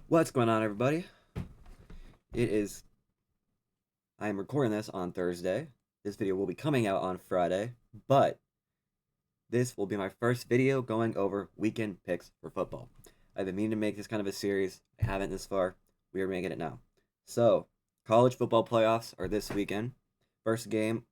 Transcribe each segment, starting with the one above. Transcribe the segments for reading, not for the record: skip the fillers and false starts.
What's going on, everybody? It is. I am recording this on Thursday. This video will be coming out on Friday, but this will be my first video going over weekend picks for football. I've been meaning to make this kind of a series. I haven't this far. We are making it now. So, college football playoffs are this weekend. First game.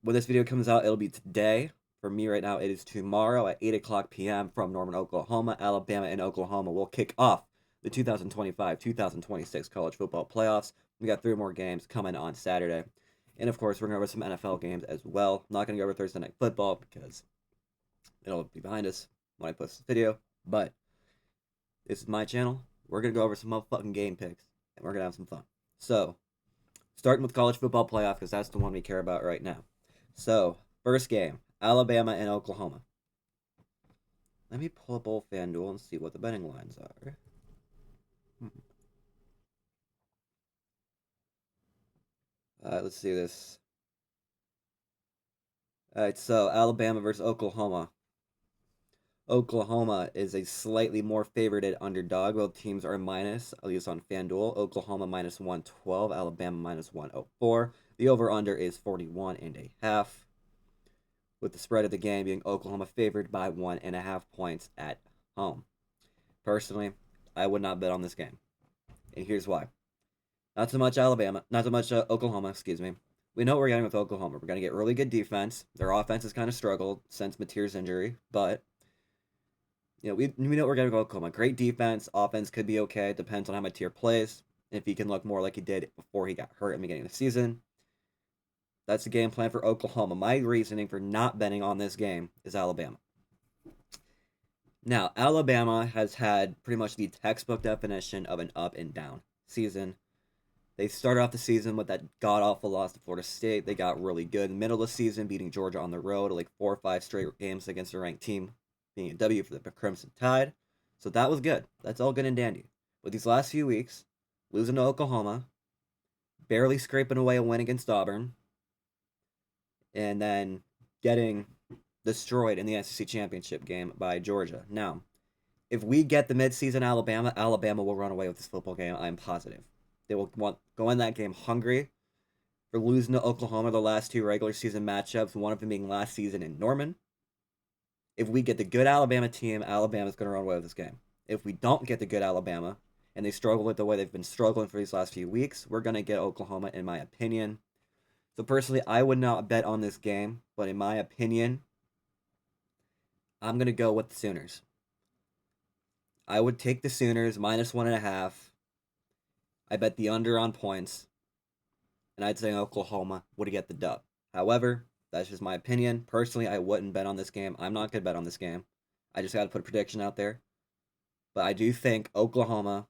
When this video comes out, it'll be today. For me right now, it is tomorrow at 8 o'clock p.m. from Norman, Oklahoma. Alabama and Oklahoma will kick off the 2025-2026 college football playoffs. We got 3 more games coming on Saturday. And of course, we're going to go over some NFL games as well. I'm not going to go over Thursday Night Football because it'll be behind us when I post this video. But this is my channel. We're going to go over some motherfucking game picks, and we're going to have some fun. So, starting with college football playoff because that's the one we care about right now. So, first game, Alabama and Oklahoma. Let me pull up old FanDuel and see what the betting lines are. Let's see this. All right, so Alabama versus Oklahoma. Oklahoma is a slightly more favored underdog. Both teams are minus, at least on FanDuel. Oklahoma minus 112, Alabama minus 104. The over-under is 41.5, with the spread of the game being Oklahoma favored by 1.5 points at home. Personally, I would not bet on this game, and here's why. Not so much Alabama, not so much Oklahoma, excuse me. We know what we're getting with Oklahoma. We're going to get really good defense. Their offense has kind of struggled since Mateer's injury, but we know what we're getting with Oklahoma. Great defense. Offense could be okay. It depends on how Mateer plays. If he can look more like he did before he got hurt in the beginning of the season. That's the game plan for Oklahoma. My reasoning for not betting on this game is Alabama. Now, Alabama has had pretty much the textbook definition of an up and down season. They started off the season with that god-awful loss to Florida State. They got really good in the middle of the season, beating Georgia on the road, like 4 or 5 straight games against a ranked team, being a W for the Crimson Tide. So that was good. That's all good and dandy. But these last few weeks, losing to Oklahoma, barely scraping away a win against Auburn, and then getting destroyed in the SEC championship game by Georgia. Now, if we get the midseason Alabama will run away with this football game. I'm positive. They will go in that game hungry for losing to Oklahoma the last 2 regular season matchups, one of them being last season in Norman. If we get the good Alabama team, Alabama's going to run away with this game. If we don't get the good Alabama, and they struggle with the way they've been struggling for these last few weeks, we're going to get Oklahoma, in my opinion. So personally, I would not bet on this game, but in my opinion, I'm going to go with the Sooners. I would take the Sooners minus 1.5. I bet the under on points, and I'd say Oklahoma would get the dub. However, that's just my opinion. Personally, I wouldn't bet on this game. I'm not going to bet on this game. I just got to put a prediction out there. But I do think Oklahoma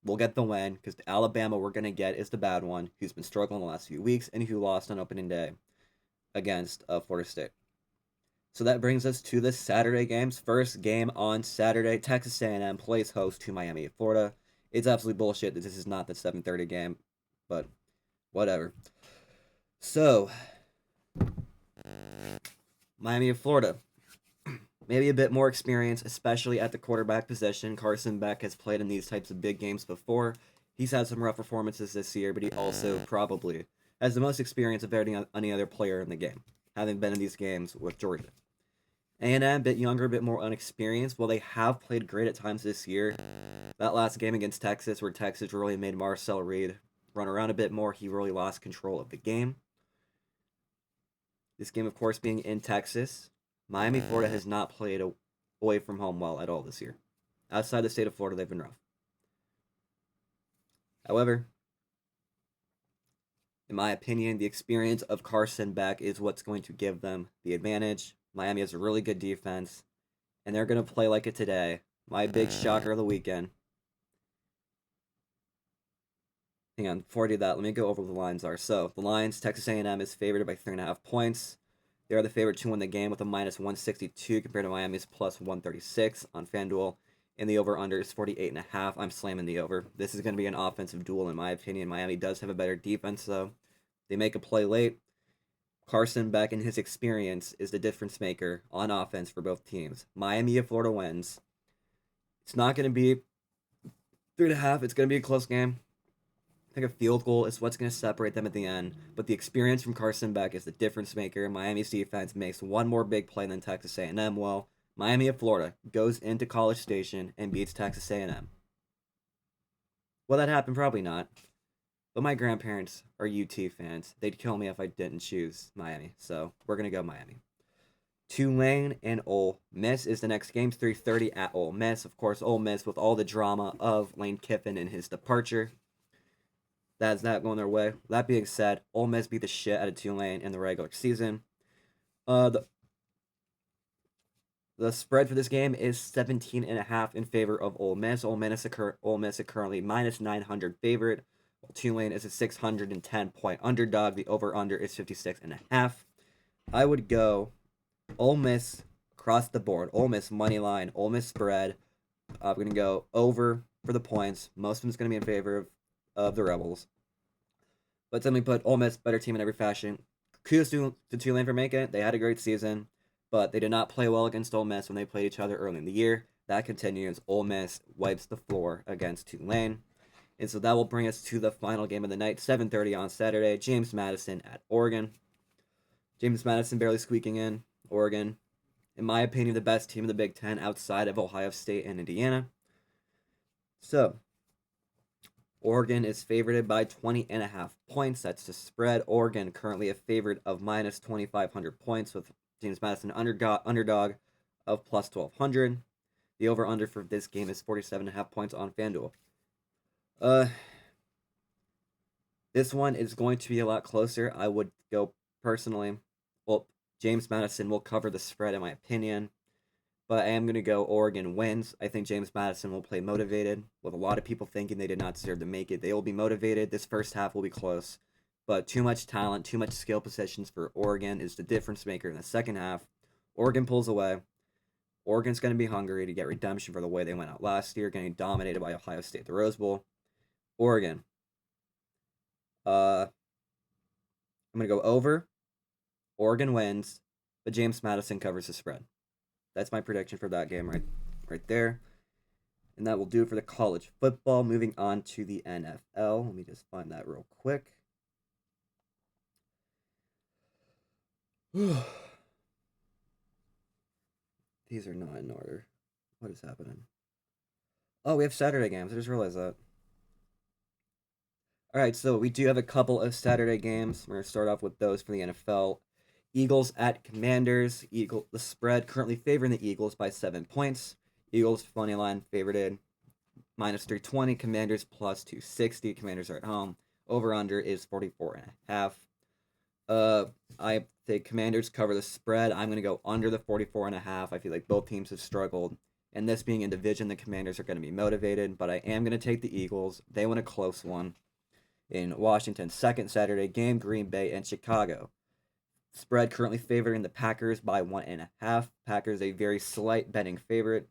will get the win because the Alabama we're going to get is the bad one, who's been struggling the last few weeks and who lost on opening day against Florida State. So that brings us to the Saturday games. First game on Saturday, Texas A&M plays host to Miami, Florida. It's absolutely bullshit that this is not the 7:30 game, but whatever. So, Miami of Florida. Maybe a bit more experience, especially at the quarterback position. Carson Beck has played in these types of big games before. He's had some rough performances this year, but he also probably has the most experience of any other player in the game, having been in these games with Georgia. A&M, a bit younger, a bit more unexperienced. While they have played great at times this year, that last game against Texas, where Texas really made Marcel Reed run around a bit more, he really lost control of the game. This game, of course, being in Texas, Miami, Florida has not played away from home well at all this year. Outside the state of Florida, they've been rough. However, in my opinion, the experience of Carson Beck is what's going to give them the advantage. Miami has a really good defense, and they're going to play like it today. My big shocker of the weekend. Hang on, before I do that, let me go over what the lines are. So, the lines, Texas A&M is favored by 3.5 points. They are the favorite to win the game with a minus 162 compared to Miami's plus 136 on FanDuel. And the over-under is 48.5. I'm slamming the over. This is going to be an offensive duel, in my opinion. Miami does have a better defense, though. They make a play late. Carson Beck and his experience is the difference maker on offense for both teams. Miami, if Florida wins, it's not going to be 3.5. It's going to be a close game. I think a field goal is what's going to separate them at the end, but the experience from Carson Beck is the difference maker. Miami's defense makes one more big play than Texas A&M will. Miami of Florida goes into College Station and beats Texas A&M. Will that happen? Probably not. But my grandparents are UT fans. They'd kill me if I didn't choose Miami. So we're going to go Miami. Tulane and Ole Miss is the next game. 3:30 at Ole Miss. Of course, Ole Miss with all the drama of Lane Kiffin and his departure. That's not going their way. That being said, Ole Miss beat the shit out of Tulane in the regular season. The spread for this game is 17.5 in favor of Ole Miss. Ole Miss is currently minus 900 favorite. Tulane is a 610-point underdog. The over-under is 56.5. I would go Ole Miss across the board. Ole Miss money line. Ole Miss spread. We're going to go over for the points. Most of them is going to be in favor of the Rebels. But then we put Ole Miss, better team in every fashion. Kudos to Tulane for making it. They had a great season, but they did not play well against Ole Miss when they played each other early in the year. That continues. Ole Miss wipes the floor against Tulane. And so that will bring us to the final game of the night, 7:30 on Saturday. James Madison at Oregon. James Madison barely squeaking in. Oregon, in my opinion, the best team in the Big Ten outside of Ohio State and Indiana. So, Oregon is favored by 20.5 points. That's the spread. Oregon currently a favorite of minus 2,500 points with James Madison underdog of plus 1,200. The over-under for this game is 47.5 points on FanDuel. This one is going to be a lot closer. I would go personally. Well, James Madison will cover the spread in my opinion. But I am going to go Oregon wins. I think James Madison will play motivated, with a lot of people thinking they did not deserve to make it. They will be motivated. This first half will be close. But too much talent, too much skill possessions for Oregon is the difference maker in the second half. Oregon pulls away. Oregon's going to be hungry to get redemption for the way they went out last year, getting dominated by Ohio State at the Rose Bowl. Oregon. I'm going to go over. Oregon wins, but James Madison covers the spread. That's my prediction for that game right there. And that will do it for the college football. Moving on to the NFL. Let me just find that real quick. These are not in order. What is happening? Oh, we have Saturday games. I just realized that. All right, so we do have a couple of Saturday games. We're going to start off with those for the NFL. Eagles at Commanders. The spread currently favoring the Eagles by 7 points. Eagles money line favorited minus 320. Commanders plus 260. Commanders are at home. Over under is 44.5. I think Commanders cover the spread. I'm going to go under the 44.5. I feel like both teams have struggled. And this being a division, the Commanders are going to be motivated. But I am going to take the Eagles. They win a close one in Washington. Second Saturday game, Green Bay and Chicago. Spread currently favoring the Packers by 1.5. Packers a very slight betting favorite.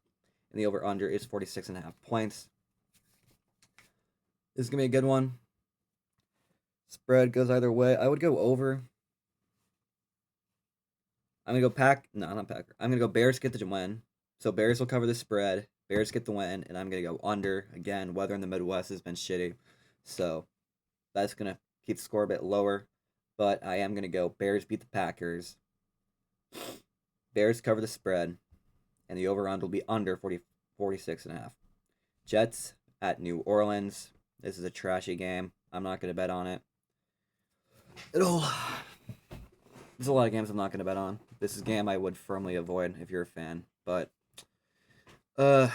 And the over-under is 46.5 points. This is going to be a good one. Spread goes either way. I would go over. I'm going to go not Packer. I'm going to go Bears get the win. So Bears will cover the spread. Bears get the win. And I'm going to go under. Again, weather in the Midwest has been shitty. So that's going to keep the score a bit lower. But I am going to go Bears beat the Packers. Bears cover the spread. And the over-under will be under 46.5. Jets at New Orleans. This is a trashy game. I'm not going to bet on it. There's a lot of games I'm not going to bet on. This is a game I would firmly avoid if you're a fan. But I'm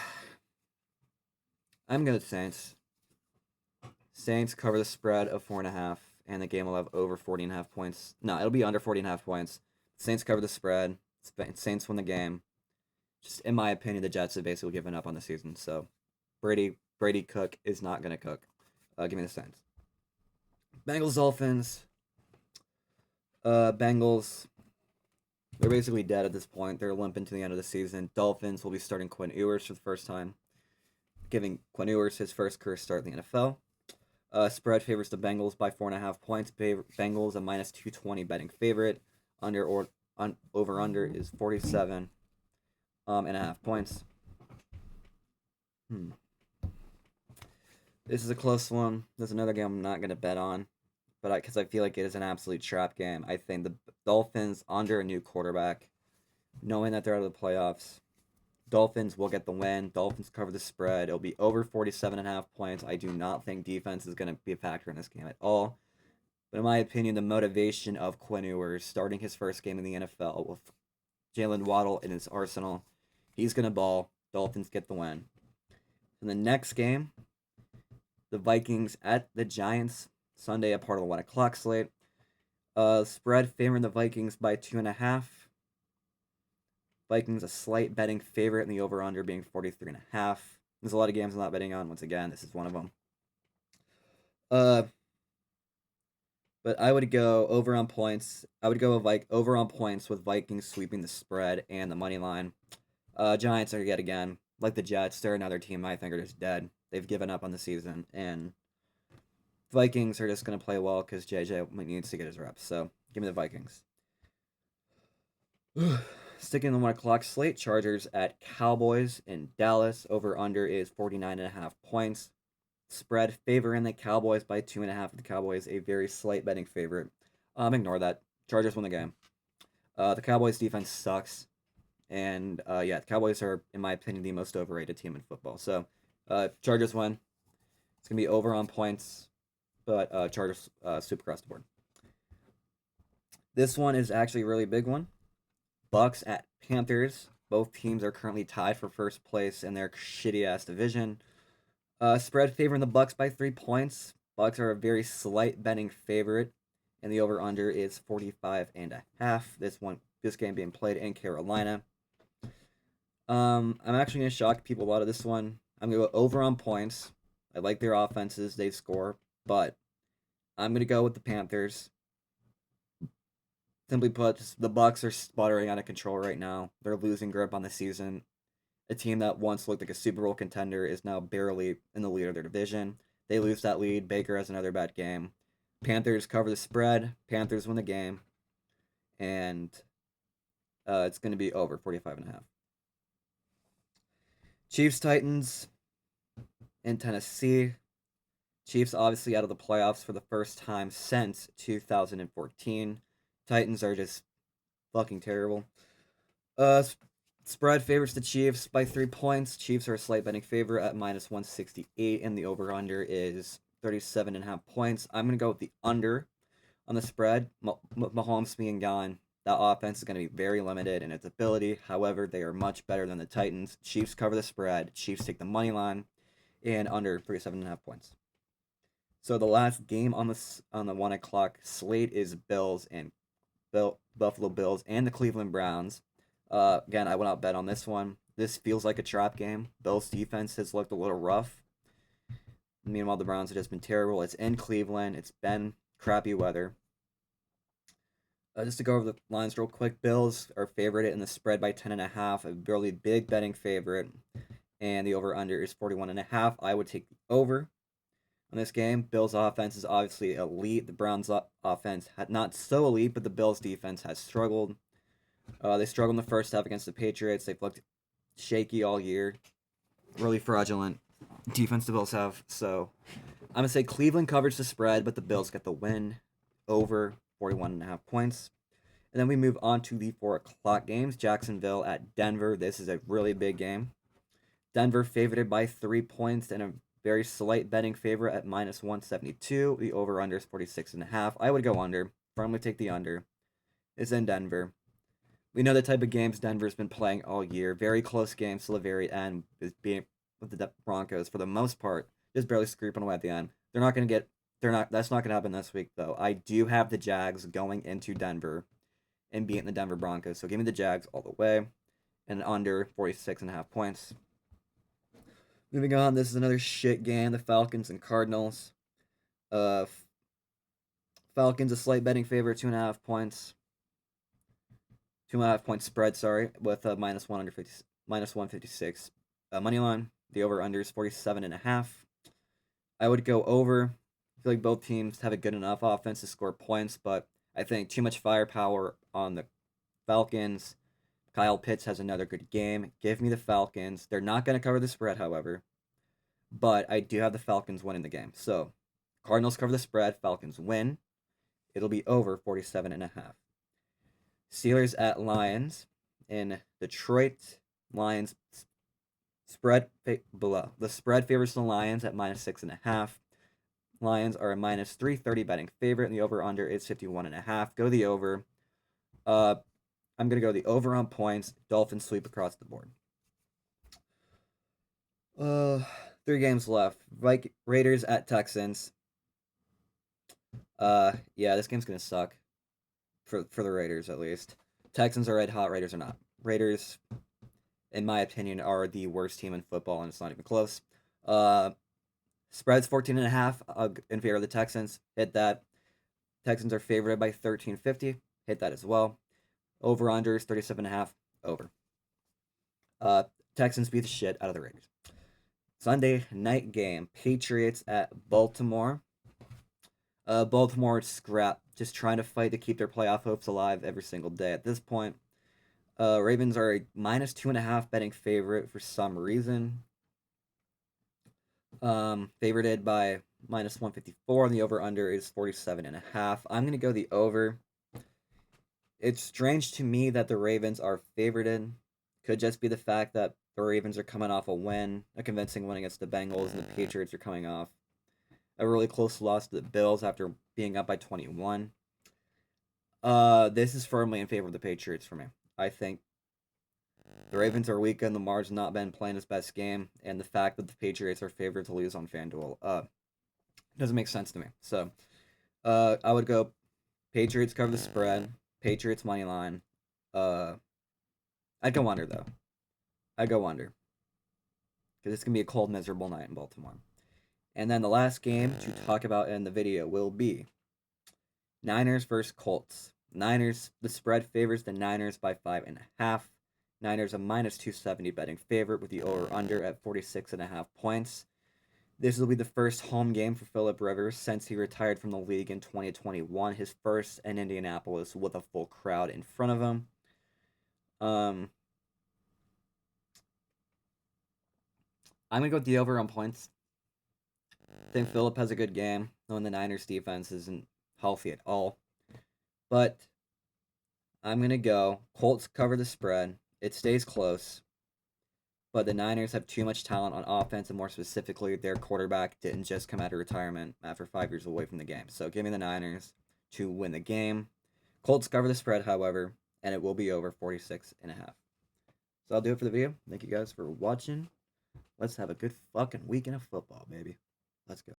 going to Saints. Saints cover the spread of 4.5. And the game will have over 40.5 points. No, it'll be under 40.5 points. Saints cover the spread. Saints win the game. Just in my opinion, the Jets have basically given up on the season. So Brady Cook is not going to cook. Give me the Saints. Bengals Dolphins. Bengals. They're basically dead at this point. They're limping to the end of the season. Dolphins will be starting Quinn Ewers for the first time, giving Quinn Ewers his first career start in the NFL. Spread favors the Bengals by 4.5 points. Bengals a minus 220 betting favorite. Over under is 47.5 points. This is a close one. There's another game I'm not going to bet on, but because I feel like it is an absolute trap game. I think the Dolphins under a new quarterback, knowing that they're out of the playoffs. Dolphins will get the win. Dolphins cover the spread. It'll be over 47.5 points. I do not think defense is going to be a factor in this game at all. But in my opinion, the motivation of Quinn Ewers starting his first game in the NFL with Jalen Waddle in his arsenal, he's going to ball. Dolphins get the win. In the next game, the Vikings at the Giants, Sunday, a part of the 1 o'clock slate. Spread favoring the Vikings by 2.5. Vikings a slight betting favorite, and the over/under being 43.5. There's a lot of games I'm not betting on. Once again, this is one of them. But I would go over on points. I would go over on points with Vikings sweeping the spread and the money line. Giants are yet again like the Jets. They're another team I think are just dead. They've given up on the season, and Vikings are just gonna play well because JJ needs to get his reps. So give me the Vikings. Sticking in the 1 o'clock slate, Chargers at Cowboys in Dallas. Over under is 49.5 points. Spread favoring the Cowboys by 2.5. The Cowboys a very slight betting favorite. Ignore that. Chargers win the game. The Cowboys defense sucks, and yeah, the Cowboys are, in my opinion, the most overrated team in football. So, Chargers win. It's gonna be over on points, but Chargers sweep across the board. This one is actually a really big one. Bucks at Panthers. Both teams are currently tied for first place in their shitty ass division. Spread favoring the Bucks by 3 points. Bucks are a very slight betting favorite, and the over under is 45.5. This game being played in Carolina. I'm actually gonna shock people out of this one. I'm gonna go over on points. I like their offenses; they score, but I'm gonna go with the Panthers. Simply put, the Bucks are sputtering out of control right now. They're losing grip on the season. A team that once looked like a Super Bowl contender is now barely in the lead of their division. They lose that lead. Baker has another bad game. Panthers cover the spread. Panthers win the game. And it's going to be over 45.5. Chiefs Titans in Tennessee. Chiefs obviously out of the playoffs for the first time since 2014. Titans are just fucking terrible. Spread favors the Chiefs by 3 points. Chiefs are a slight betting favorite at minus 168, and the over/under is 37.5 points. I'm going to go with the under on the spread. Mahomes being gone, that offense is going to be very limited in its ability. However, they are much better than the Titans. Chiefs cover the spread. Chiefs take the money line, and under 37.5 points. So the last game on the 1 o'clock slate is Buffalo Bills and the Cleveland Browns. Again, I will not bet on this one. This feels like a trap game. Bills' defense has looked a little rough. Meanwhile, the Browns have just been terrible. It's in Cleveland. It's been crappy weather. Just to go over the lines real quick, Bills are favored in the spread by 10.5, a really big betting favorite, and the over/under is 41.5. I would take the over on this game. Bills' offense is obviously elite. The Browns' offense not so elite, but the Bills' defense has struggled. They struggled in the first half against the Patriots. They've looked shaky all year. Really fraudulent defense the Bills have. So I'm going to say Cleveland covers the spread, but the Bills get the win over 41.5 points. And then we move on to the 4 o'clock games. Jacksonville at Denver. This is a really big game. Denver favored by 3 points and a very slight betting favorite at minus 172. The over-under is 46.5. I would go under. Firmly take the under. It's in Denver. We know the type of games Denver's been playing all year. Very close games to the very end, is being with the Broncos for the most part, just barely scraping away at the end. They're not going to get. They're not. That's not going to happen this week, though. I do have the Jags going into Denver and beating the Denver Broncos. So give me the Jags all the way, and under 46.5 points. Moving on, this is another shit game. The Falcons and Cardinals. Falcons a slight betting favorite, 2.5 points. 2.5 point spread, sorry, with a minus 156 money line. The over under is 47.5. I would go over. I feel like both teams have a good enough offense to score points, but I think too much firepower on the Falcons. Kyle Pitts has another good game. Give me the Falcons. They're not going to cover the spread, however. but I do have the Falcons winning the game. So Cardinals cover the spread, Falcons win. It'll be over 47.5. Steelers at Lions in Detroit. Lions spread below. The spread favors the Lions at -6.5. Lions are a -330 betting favorite, and the over/under is 51.5. Go the over. I'm gonna go the over on points. Dolphins sweep across the board. Uh, 3 games left. Raiders at Texans. Yeah, this game's gonna suck for the Raiders at least. Texans are red hot. Raiders are not. Raiders, in my opinion, are the worst team in football, and it's not even close. Uh, Spread's 14.5 in favor of the Texans. Hit that. Texans are favored by 13.50. Hit that as well. Over under is 37.5. Over. Uh, Texans beat the shit out of the Raiders. Sunday night game. Patriots at Baltimore. Baltimore scrap, just trying to fight to keep their playoff hopes alive every single day. At this point, Ravens are a -2.5 betting favorite for some reason. Favorited by -154, and the over/under is 47.5. I'm gonna go the over. It's strange to me that the Ravens are favorited. Could just be the fact that the Ravens are coming off a convincing win against the Bengals, and the Patriots are coming off a really close loss to the Bills after being up by 21. This is firmly in favor of the Patriots for me. I think the Ravens are weak, and Lamar's not been playing his best game, and the fact that the Patriots are favored to lose on FanDuel doesn't make sense to me. So I would go Patriots cover the spread, Patriots money line. I'd go under though. I'd go under because it's gonna be a cold, miserable night in Baltimore. And then the last game to talk about in the video will be Niners versus Colts. Niners, the spread favors the Niners by 5.5. Niners a -270 betting favorite with the over/under at 46.5 points. This will be the first home game for Philip Rivers since he retired from the league in 2021. His first in Indianapolis with a full crowd in front of him. I'm gonna go with the over on points. I think Philip has a good game, knowing the Niners defense isn't healthy at all. But I'm gonna go Colts cover the spread. It stays close, but the Niners have too much talent on offense, and more specifically, their quarterback didn't just come out of retirement after 5 years away from the game. So give me the Niners to win the game. Colts cover the spread, however, and it will be over 46.5. So I'll do it for the video. Thank you guys for watching. Let's have a good fucking weekend of football, baby. Let's go.